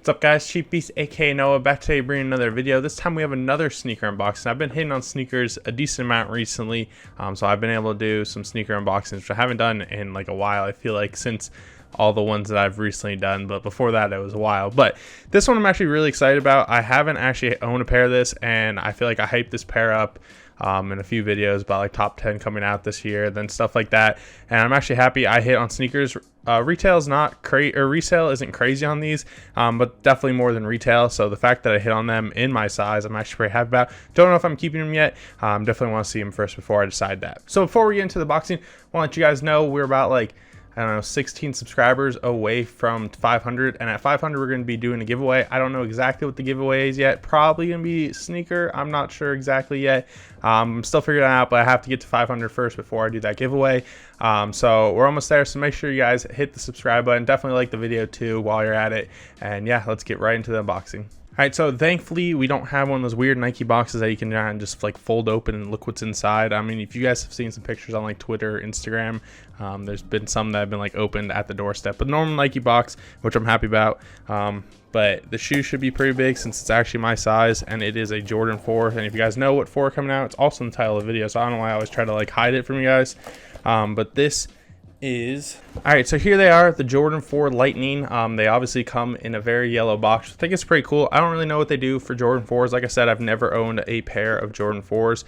What's up guys, Cheap Beast aka Noah, back today bringing another video. This time we have another sneaker unboxing. I've been hitting on sneakers a decent amount recently, so I've been able to do some sneaker unboxings, which I haven't done in like a while. I feel like since all the ones that I've recently done, but before that it was a while. But this one I'm actually really excited about. I haven't actually owned a pair of this, and I feel like I hyped this pair up in a few videos about like top 10 coming out this year, then stuff like that, and I'm actually happy I hit on sneakers. Retail is not crazy, or resale isn't crazy on these, but definitely more than retail. So the fact that I hit on them in my size, I'm actually pretty happy about. Don't know if I'm keeping them yet. Definitely want to see them first before I decide that. So before we get into the boxing, I want to let you guys know we're about like, I don't know, 16 subscribers away from 500, and at 500 we're going to be doing a giveaway. I don't know exactly what the giveaway is yet. Probably going to be sneaker. I'm not sure exactly yet. I'm still figuring it out, but I have to get to 500 first before I do that giveaway. So we're almost there, so make sure you guys hit the subscribe button. Definitely like the video too while you're at it, and yeah, let's get right into the unboxing. Alright, so thankfully we don't have one of those weird Nike boxes that you can just like fold open and look what's inside. I mean, if you guys have seen some pictures on like Twitter, Instagram, there's been some that have been like opened at the doorstep. But normal Nike box, which I'm happy about. But the shoe should be pretty big since it's actually my size, and it is a Jordan 4. And if you guys know what 4 coming out, it's also in the title of the video, so I don't know why I always try to like hide it from you guys. But this is alright, so here they are, the Jordan 4 Lightning. They obviously come in a very yellow box. I think it's pretty cool. I don't really know what they do for Jordan 4s. Like I said, I've never owned a pair of Jordan 4s.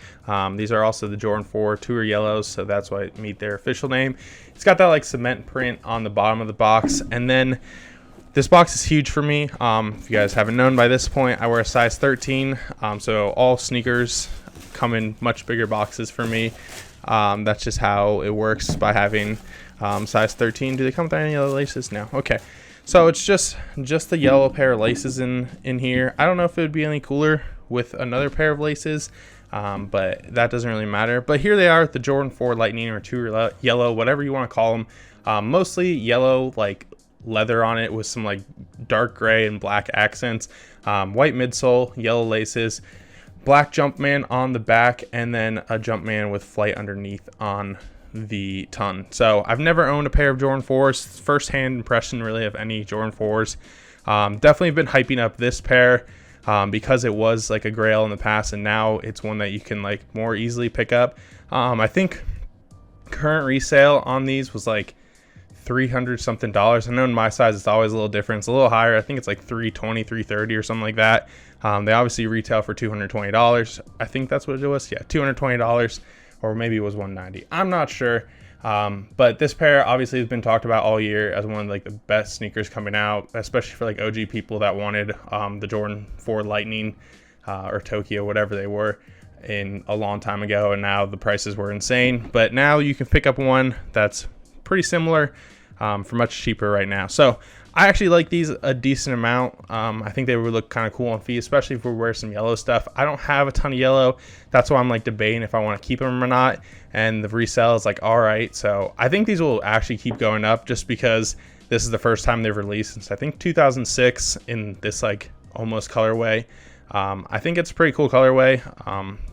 These are also the Jordan 4 Tour Yellows, so that's why it meet their official name. It's got that like cement print on the bottom of the box, and then this box is huge for me. If you guys haven't known by this point, I wear a size 13, so all sneakers come in much bigger boxes for me. That's just how it works by having size 13. Do they come with any other laces? No. Okay, so it's just the yellow pair of laces in here. I don't know if it would be any cooler with another pair of laces, but that doesn't really matter. But here they are, the Jordan 4 Lightning, or Tour Yellow, whatever you want to call them. Mostly yellow, like leather on it with some like dark gray and black accents, white midsole, yellow laces, black Jumpman on the back, and then a Jumpman with flight underneath on the ton. So I've never owned a pair of Jordan 4s. First hand impression really of any Jordan 4s. Definitely been hyping up this pair because it was like a grail in the past, and now it's one that you can like more easily pick up. I think current resale on these was like $300 something. I know in my size it's always a little different. It's a little higher. I think it's like $320, $330 or something like that. They obviously retail for $220. I think that's what it was. Yeah, $220, or maybe it was $190. I'm not sure. But this pair obviously has been talked about all year as one of like the best sneakers coming out, especially for like OG people that wanted the Jordan 4 Lightning or Tokyo, whatever they were, in a long time ago, and now the prices were insane. But now you can pick up one that's pretty similar for much cheaper right now. So I actually like these a decent amount. I think they would look kind of cool on feet, especially if we wear some yellow stuff. I don't have a ton of yellow. That's why I'm like debating if I want to keep them or not. And the resale is like all right. So I think these will actually keep going up just because this is the first time they've released since I think 2006 in this like almost colorway. I think it's a pretty cool colorway.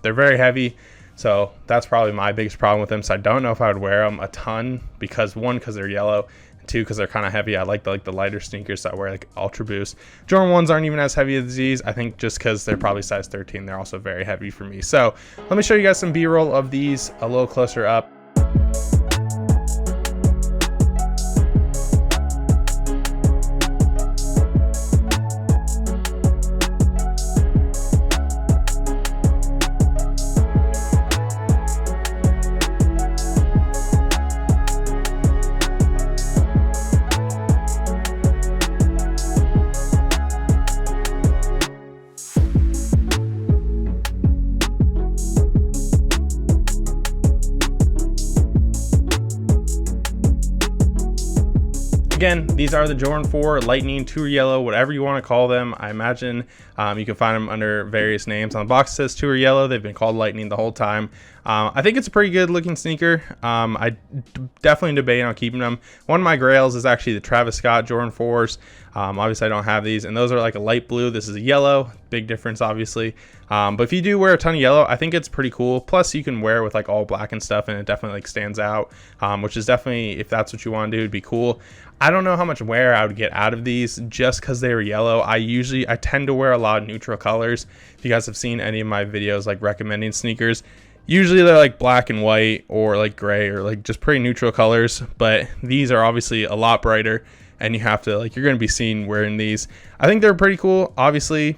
They're very heavy. So that's probably my biggest problem with them. So I don't know if I would wear them a ton because one, because they're yellow, and two, because they're kind of heavy. I like the lighter sneakers that I wear, like Ultra Boost. Jordan 1s aren't even as heavy as these. I think just because they're probably size 13, they're also very heavy for me. So let me show you guys some B-roll of these a little closer up. Again, these are the Jordan 4 Lightning, Tour Yellow, whatever you want to call them. I imagine you can find them under various names. On the box it says Tour Yellow. They've been called Lightning the whole time. I think it's a pretty good looking sneaker. I definitely debate on keeping them. One of my grails is actually the Travis Scott Jordan 4s. Obviously I don't have these, and those are like a light blue. This is a yellow, big difference obviously. But if you do wear a ton of yellow, I think it's pretty cool. Plus you can wear it with like all black and stuff, and it definitely like stands out, which is definitely, if that's what you want to do, it'd be cool. I don't know how much wear I would get out of these just because they were yellow. I tend to wear a lot of neutral colors. If you guys have seen any of my videos like recommending sneakers, usually they're like black and white or like gray or like just pretty neutral colors, but these are obviously a lot brighter, and you have to like, you're going to be seen wearing these. I think they're pretty cool. Obviously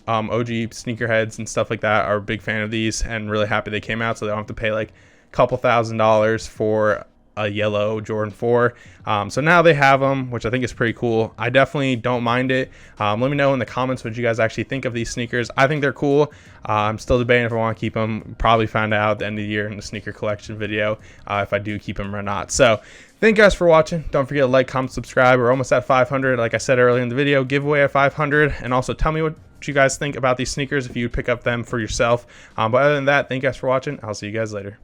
OG sneakerheads and stuff like that are a big fan of these, and really happy they came out so they don't have to pay like a couple $1,000s for a yellow Jordan 4. So now they have them, which I think is pretty cool. I definitely don't mind it. Let me know in the comments what you guys actually think of these sneakers. I think they're cool. I'm still debating if I want to keep them. Probably find out at the end of the year in the sneaker collection video if I do keep them or not. So thank you guys for watching. Don't forget to like, comment, subscribe. We're almost at 500. Like I said earlier in the video, giveaway at 500. And also tell me what you guys think about these sneakers if you would pick up them for yourself. But other than that, thank you guys for watching. I'll see you guys later.